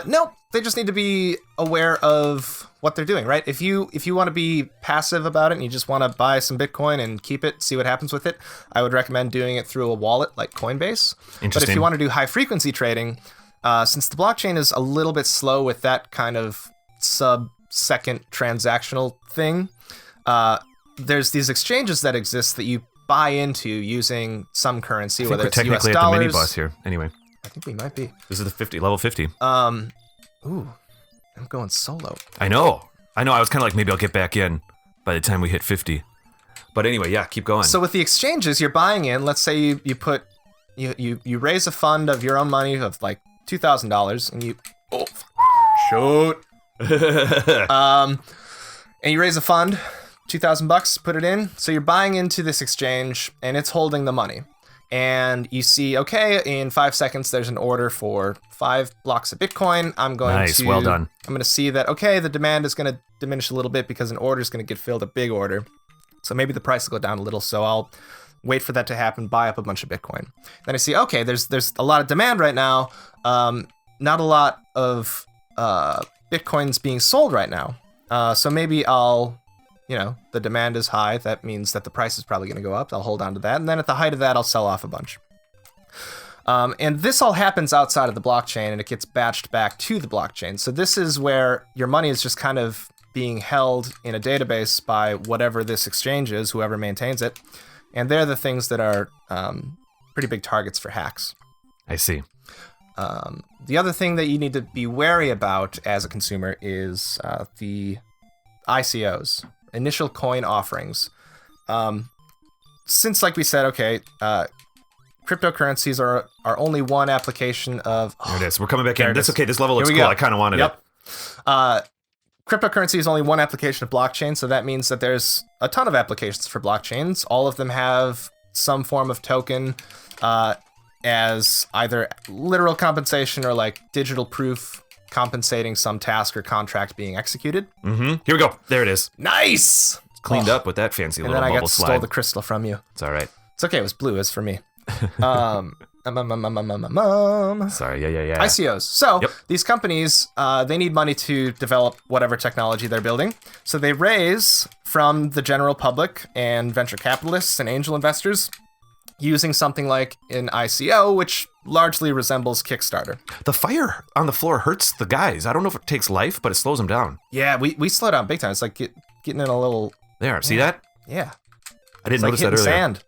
No, they just need to be aware of what they're doing, right? If you want to be passive about it and you just want to buy some Bitcoin and keep it, see what happens with it, I would recommend doing it through a wallet like Coinbase. Interesting. But if you want to do high frequency trading, since the blockchain is a little bit slow with that kind of sub-second transactional thing, there's these exchanges that exist that you buy into using some currency, whether it's US dollars. Technically at the minibus here. Anyway, I think we might be. This is the level 50. Ooh, I'm going solo. I know. I was kind of like, maybe I'll get back in by the time we hit 50. But anyway, yeah, keep going. So with the exchanges, you're buying in. Let's say you raise a fund of your own money of like $2,000, and and you raise a fund. $2,000, put it in. So you're buying into this exchange and it's holding the money. And you see, okay, in 5 seconds, there's an order for 5 blocks of Bitcoin. Well done. I'm going to see that, okay, the demand is going to diminish a little bit because an order is going to get filled, a big order. So maybe the price will go down a little. So I'll wait for that to happen, buy up a bunch of Bitcoin. Then I see, okay, there's a lot of demand right now. Not a lot of Bitcoins being sold right now. So maybe the demand is high. That means that the price is probably going to go up. I'll hold on to that. And then at the height of that, I'll sell off a bunch. And this all happens outside of the blockchain, and it gets batched back to the blockchain. So this is where your money is just kind of being held in a database by whatever this exchange is, whoever maintains it. And they're the things that are pretty big targets for hacks. I see. The other thing that you need to be wary about as a consumer is the ICOs. Initial coin offerings. Since, like we said, okay, cryptocurrencies are only one application of... There it is. We're coming back in. That's okay. This level looks cool. Go. I kind of wanted it. Cryptocurrency is only one application of blockchain, so that means that there's a ton of applications for blockchains. All of them have some form of token as either literal compensation or like digital proof compensating some task or contract being executed. Mm-hmm. Here we go. There it is. Nice! It's cleaned up with that fancy little bubble slide. And then I stole the crystal from you. It's all right. It's okay. It was blue. It's for me. Sorry. Yeah. ICOs. So these companies, they need money to develop whatever technology they're building. So they raise from the general public and venture capitalists and angel investors using something like an ICO, which largely resembles Kickstarter. The fire on the floor hurts the guys. I don't know if it takes life, but it slows them down. Yeah, we slow down big time. It's like getting in a little... There, see that? Yeah. I didn't notice that earlier. Sand.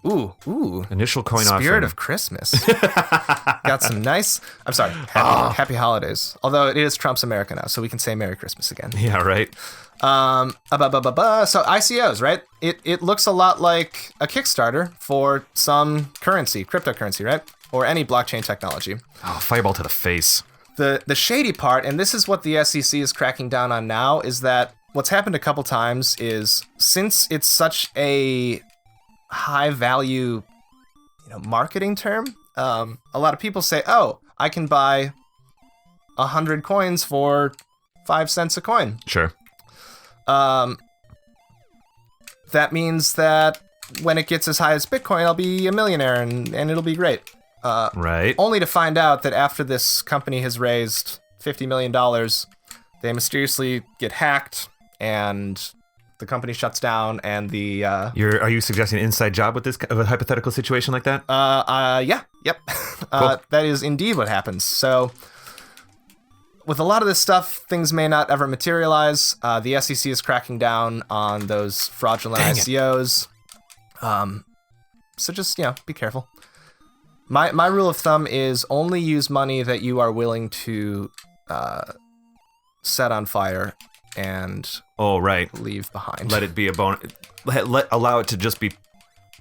Ooh. Initial coin offering. Spirit of Christmas. Got some nice... I'm sorry. Happy holidays. Although it is Trump's America now, so we can say Merry Christmas again. Yeah, right. So ICOs, right? It looks a lot like a Kickstarter for some currency, cryptocurrency, right? Or any blockchain technology. Oh, fireball to the face. The shady part, and this is what the SEC is cracking down on now, is that what's happened a couple times is, since it's such a high value, marketing term, a lot of people say, oh, I can buy 100 coins for 5 cents a coin. Sure. That means that when it gets as high as Bitcoin, I'll be a millionaire and it'll be great. Right. Only to find out that after this company has raised $50 million, they mysteriously get hacked and the company shuts down and the... Are you suggesting an inside job with this of a hypothetical situation like that? Yeah. Yep. Cool. That is indeed what happens. So... with a lot of this stuff, things may not ever materialize. The SEC is cracking down on those fraudulent ICOs. So just, be careful. My rule of thumb is only use money that you are willing to set on fire and leave behind. Let it be a bonus. Allow it to just be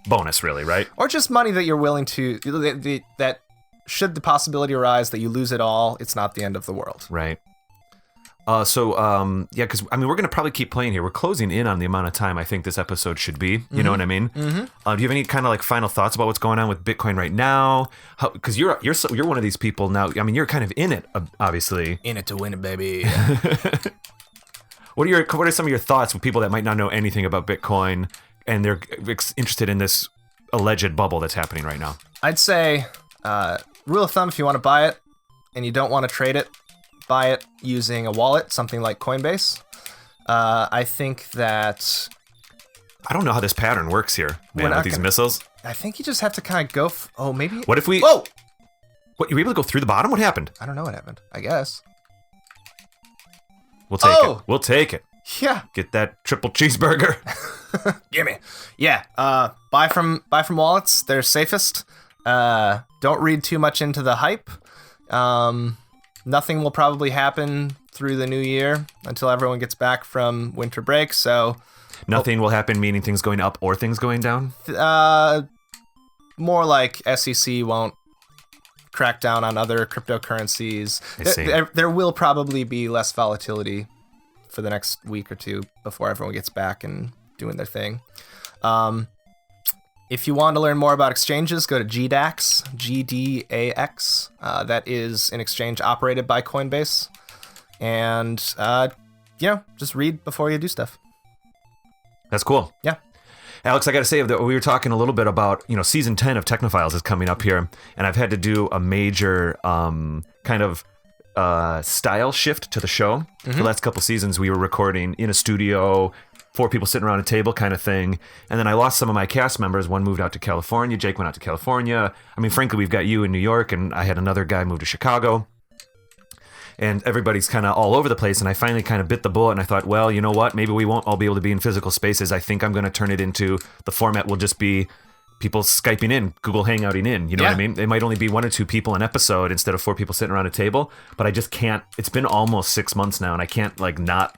bonus, really, right? Or just money that you're willing to... that should the possibility arise that you lose it all, it's not the end of the world. Right. Because, we're going to probably keep playing here. We're closing in on the amount of time I think this episode should be. You know what I mean? Mm-hmm. Do you have any kind of final thoughts about what's going on with Bitcoin right now? Because you're one of these people now. I mean, you're kind of in it, obviously. In it to win it, baby. What are some of your thoughts with people that might not know anything about Bitcoin and they're interested in this alleged bubble that's happening right now? I'd say, rule of thumb, if you want to buy it and you don't want to trade it, buy it using a wallet, something like Coinbase. I think that... I don't know how this pattern works here, man, with these missiles. I think you just have to kind of go... maybe... What if we... Whoa! What, you were able to go through the bottom? What happened? I don't know what happened. I guess. We'll take it. We'll take it. Yeah. Get that triple cheeseburger. Gimme. Yeah. Buy from wallets. They're safest. Don't read too much into the hype. Nothing will probably happen through the new year until everyone gets back from winter break. So nothing will happen, meaning things going up or things going down? More like SEC won't crack down on other cryptocurrencies. There will probably be less volatility for the next week or two before everyone gets back and doing their thing. If you want to learn more about exchanges, go to GDAX, GDAX. That is an exchange operated by Coinbase. And, just read before you do stuff. That's cool. Yeah. Alex, I got to say that we were talking a little bit about, season 10 of Technophiles is coming up here. And I've had to do a major style shift to the show. Mm-hmm. For the last couple seasons, we were recording in a studio, 4 people sitting around a table kind of thing. And then I lost some of my cast members. One moved out to California. Jake went out to California. I mean, frankly, we've got you in New York, and I had another guy move to Chicago. And everybody's kind of all over the place. And I finally kind of bit the bullet, and I thought, well, you know what? Maybe we won't all be able to be in physical spaces. I think I'm going to turn it into, the format will just be people Skyping in, Google Hangouting in. You know what I mean? It might only be 1 or 2 people an episode instead of 4 people sitting around a table. But I just can't. It's been almost 6 months now, and I can't not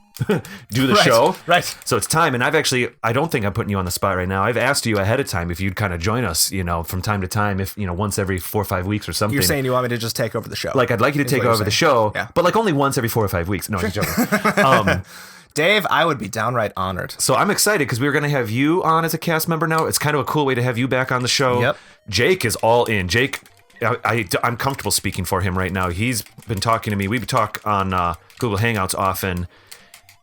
do the show. Right. So it's time. And I don't think I'm putting you on the spot right now. I've asked you ahead of time if you'd kind of join us, from time to time, if, once every 4 or 5 weeks or something. You're saying you want me to just take over the show. Like, I'd like you to take over the show, but only once every 4 or 5 weeks. No, I'm joking. Dave, I would be downright honored. So I'm excited because we were going to have you on as a cast member now. It's kind of a cool way to have you back on the show. Yep. Jake is all in. Jake, I'm comfortable speaking for him right now. He's been talking to me. We talk on Google Hangouts often,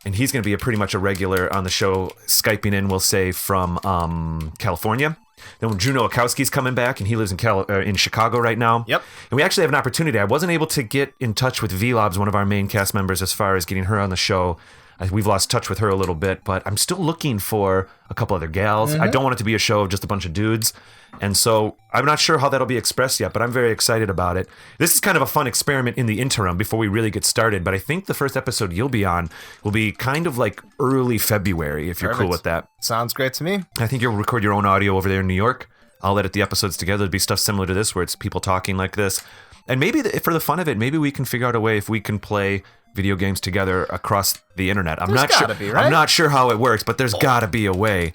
and he's going to be pretty much a regular on the show, Skyping in, we'll say, from California. Then when Drew Nowakowski's coming back, and he lives in Chicago right now. Yep. And we actually have an opportunity. I wasn't able to get in touch with Vlobs, one of our main cast members, as far as getting her on the show. We've lost touch with her a little bit, but I'm still looking for a couple other gals. I don't want it to be a show of just a bunch of dudes. And so I'm not sure how that'll be expressed yet, but I'm very excited about it. This is kind of a fun experiment in the interim before we really get started, but I think the first episode you'll be on will be kind of like early February, if you're cool with that. Sounds great to me. I think you'll record your own audio over there in New York. I'll edit the episodes together. It'll be stuff similar to this where it's people talking like this. And maybe for the fun of it, maybe we can figure out a way if we can play video games together across the internet. I'm not sure. Right? I'm not sure how it works, but there's got to be a way.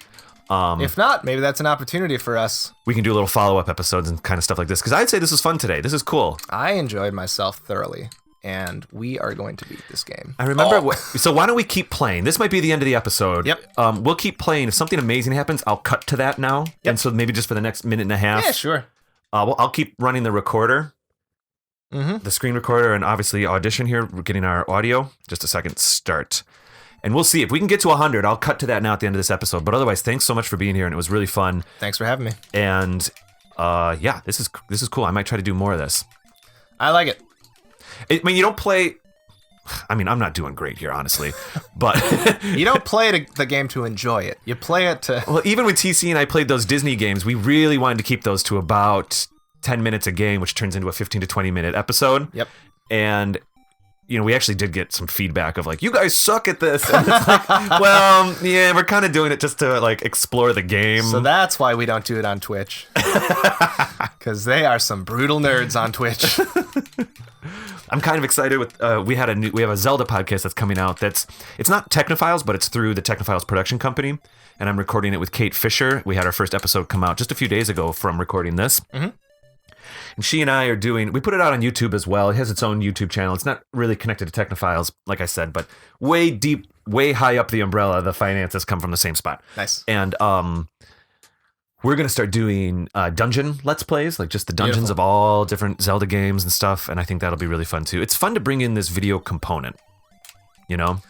If not, maybe that's an opportunity for us. We can do little follow-up episodes and kind of stuff like this, because I'd say this is fun today. This is cool. I enjoyed myself thoroughly, and we are going to beat this game. I remember. So why don't we keep playing? This might be the end of the episode. Yep. We'll keep playing. If something amazing happens, I'll cut to that now. Yep. And so maybe just for the next minute and a half. Yeah, sure. I'll keep running the recorder, the screen recorder, and obviously Audition here. We're getting our audio. Just a second. Start. And we'll see if we can get to 100. I'll cut to that now at the end of this episode. But otherwise, thanks so much for being here, and it was really fun. Thanks for having me. And yeah, this is cool. I might try to do more of this. I like it. I mean, you don't play. I mean, I'm not doing great here, honestly. But you don't play the game to enjoy it. You play it to. Well, even with TC and I played those Disney games, we really wanted to keep those to about 10 minutes a game, which turns into a 15 to 20 minute episode. Yep. And we actually did get some feedback of like, you guys suck at this. And it's like, well, yeah, we're kind of doing it just to like explore the game. So that's why we don't do it on Twitch. Because they are some brutal nerds on Twitch. I'm kind of excited with we have a Zelda podcast that's coming out. It's not Technophiles, but it's through the Technophiles production company, and I'm recording it with Kate Fisher. We had our first episode come out just a few days ago from recording this. And she and I are we put it out on YouTube as well. It has its own YouTube channel. It's not really connected to Technophiles, like I said, but way deep, way high up the umbrella, the finances come from the same spot. Nice. And we're going to start doing dungeon Let's Plays, like just the dungeons Beautiful. of all different Zelda games and stuff, and I think that'll be really fun too. It's fun to bring in this video component, you know?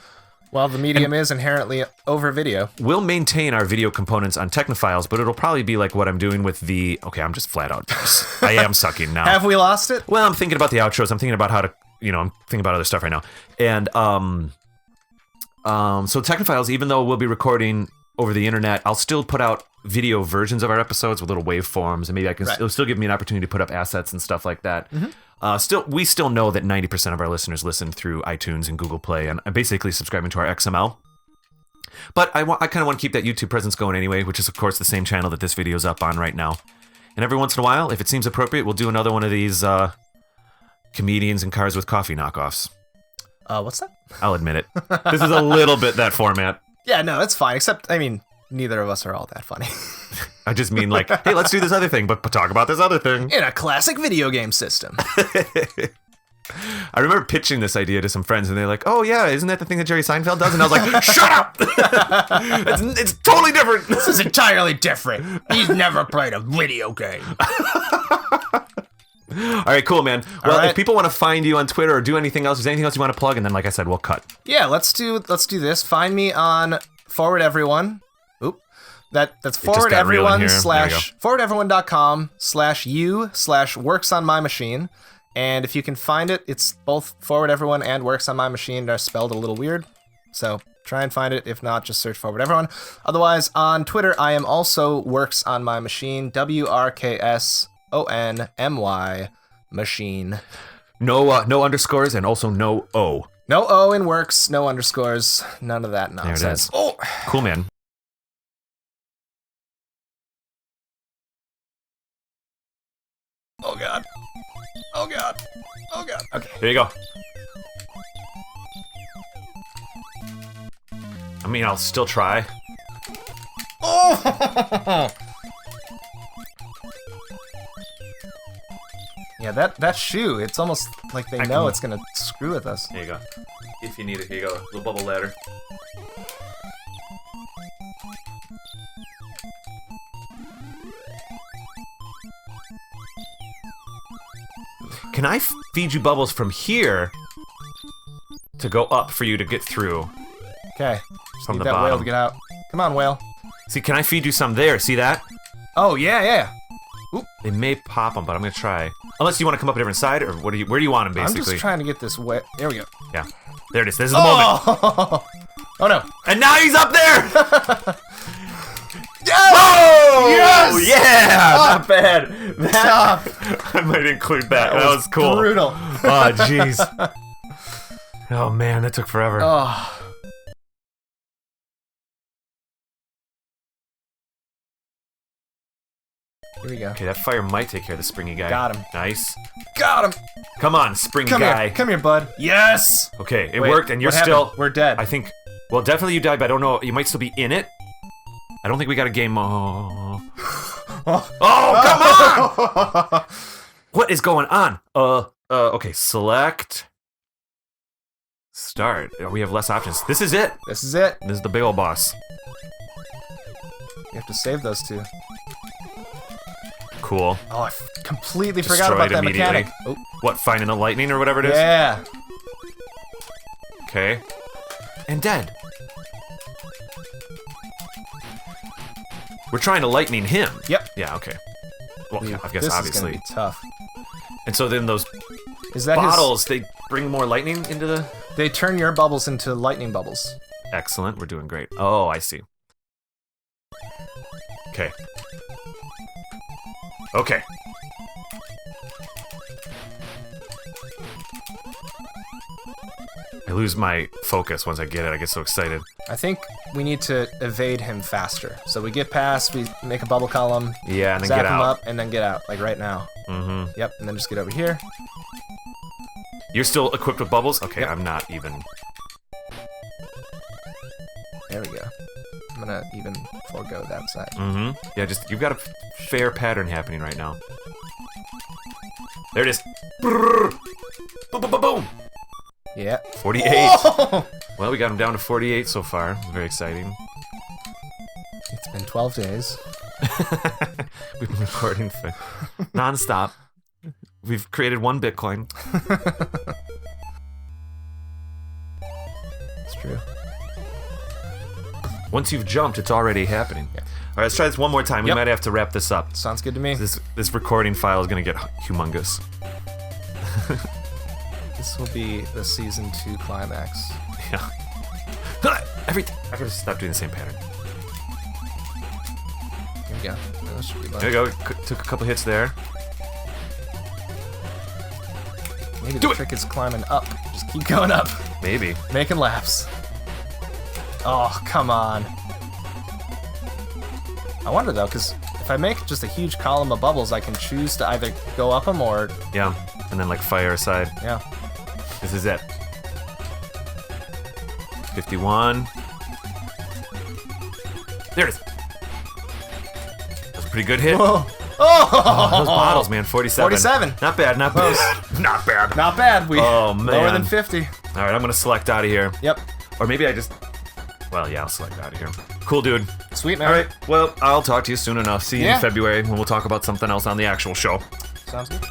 Well, the medium is inherently over video. We'll maintain our video components on Technophiles, but it'll probably be like what I'm doing with okay, I'm just flat out. I am sucking now. Have we lost it? Well, I'm thinking about the outros. I'm thinking about how to, I'm thinking about other stuff right now. And so Technophiles, even though we'll be recording over the internet, I'll still put out video versions of our episodes with little waveforms, and maybe it'll still give me an opportunity to put up assets and stuff like that. We still know that 90% of our listeners listen through iTunes and Google Play, and I'm basically subscribing to our XML. But I kind of want to keep that YouTube presence going anyway, which is of course the same channel that this video is up on right now. And every once in a while, if it seems appropriate, we'll do another one of these comedians in cars with coffee knockoffs. What's that? I'll admit it. This is a little bit that format. Yeah, no, it's fine. Except, I mean, neither of us are all that funny. I just mean like, hey, let's do this other thing, but talk about this other thing. In a classic video game system. I remember pitching this idea to some friends, and they're like, oh, yeah, isn't that the thing that Jerry Seinfeld does? And I was like, shut up! it's totally different. This is entirely different. He's never played a video game. All right, cool, man. Well, if people want to find you on Twitter or do anything else, is there anything else you want to plug? And then, like I said, we'll cut. Yeah, let's do this. Find me on Forward Everyone. Oop. That's Forward Everyone / forwardeveryone.com/u/works on my machine. And if you can find it, it's both Forward Everyone and Works on My Machine are spelled a little weird. So try and find it. If not, just search Forward Everyone. Otherwise, on Twitter, I am also Works on My Machine. WRKSONMY machine. No underscores and also no O. No O in Works, no underscores, none of that nonsense. There it is. Oh, cool, man. Oh God. Oh God. Oh God. Okay. There you go. I mean, I'll still try. Oh! Yeah, that shoe, it's almost like they know it's gonna screw with us. There you go. If you need it, here you go. Little bubble ladder. Can I feed you bubbles from here to go up for you to get through? Okay. From Need the that bottom. whale to get out. Come on, whale. See, can I feed you some there? See that? Oh, yeah. Oop. They may pop them, but I'm gonna try. Unless you want to come up a different side, or where do you want them, basically? I'm just trying to get this whale. There we go. Yeah. There it is. This is the moment. Oh no! And now he's up there! Yes! Oh! Yes! Yeah! Not bad. Tough. I might include that. That was cool. Brutal. Oh, jeez. Oh, man, that took forever. Oh. Here we go. Okay, that fire might take care of the springy guy. Got him. Nice. Got him. Come on, springy Come guy. here. Come here, bud. Yes! Okay, it Wait, worked, and you're what happened? still... We're dead. I think... Well, definitely you died, but I don't know. You might still be in it. I don't think we got a game... Oh, come on! What is going on? Okay, select... Start. We have less options. This is it. This is it. This is the big old boss. You have to save those two. Cool. Oh, I completely forgot about that immediately. mechanic. Oh. What, finding the lightning or whatever it is? Yeah. Okay. And dead. We're trying to lightning him. Yep. Yeah, okay. Well, yeah, I guess this obviously. is gonna be tough. And so then those Is that bottles, they bring more lightning into the... They turn your bubbles into lightning bubbles. Excellent, we're doing great. Oh, I see. Okay. Okay. I lose my focus once I get it. I get so excited. I think we need to evade him faster. So we get past, we make a bubble column, Yeah, and then zap get him out. up, and then get out, like right now. Mm-hmm. Yep, and then just get over here. You're still equipped with bubbles? Okay, Yep. I'm not even. There we go. I'm gonna even forego that side. Mm-hmm. Yeah, just you've got a fair pattern happening right now. There it is. Brrr. Boom, boom, boom, boom. Yeah. 48. Oh! Well, we got him down to 48 so far. Very exciting. It's been 12 days. We've been recording for non-stop. We've created 1 Bitcoin. It's true. Once you've jumped, it's already happening. Yeah. All right, let's try this one more time. We Yep. might have to wrap this up. Sounds good to me. This recording file is going to get humongous. This will be the season 2 climax. Yeah. I gotta stop doing the same pattern. Here we go. That should be There we go. Took a couple hits there. Maybe Do the it. trick is climbing up. Just keep going up. Maybe. Making laps. Oh, come on. I wonder though, because if I make just a huge column of bubbles, I can choose to either go up them or... Yeah. And then like fire aside. Yeah. This is it. 51. There it is. That's a pretty good hit. Whoa. Oh, those bottles, man. 47. 47. Not bad, not bad. Not bad. Not bad. We Oh, man. lower than 50. All right, I'm going to select out of here. Yep. Or maybe I just... Well, yeah, I'll select out of here. Cool, dude. Sweet, man. All right, well, I'll talk to you soon enough. See you Yeah. in February when we'll talk about something else on the actual show. Sounds good.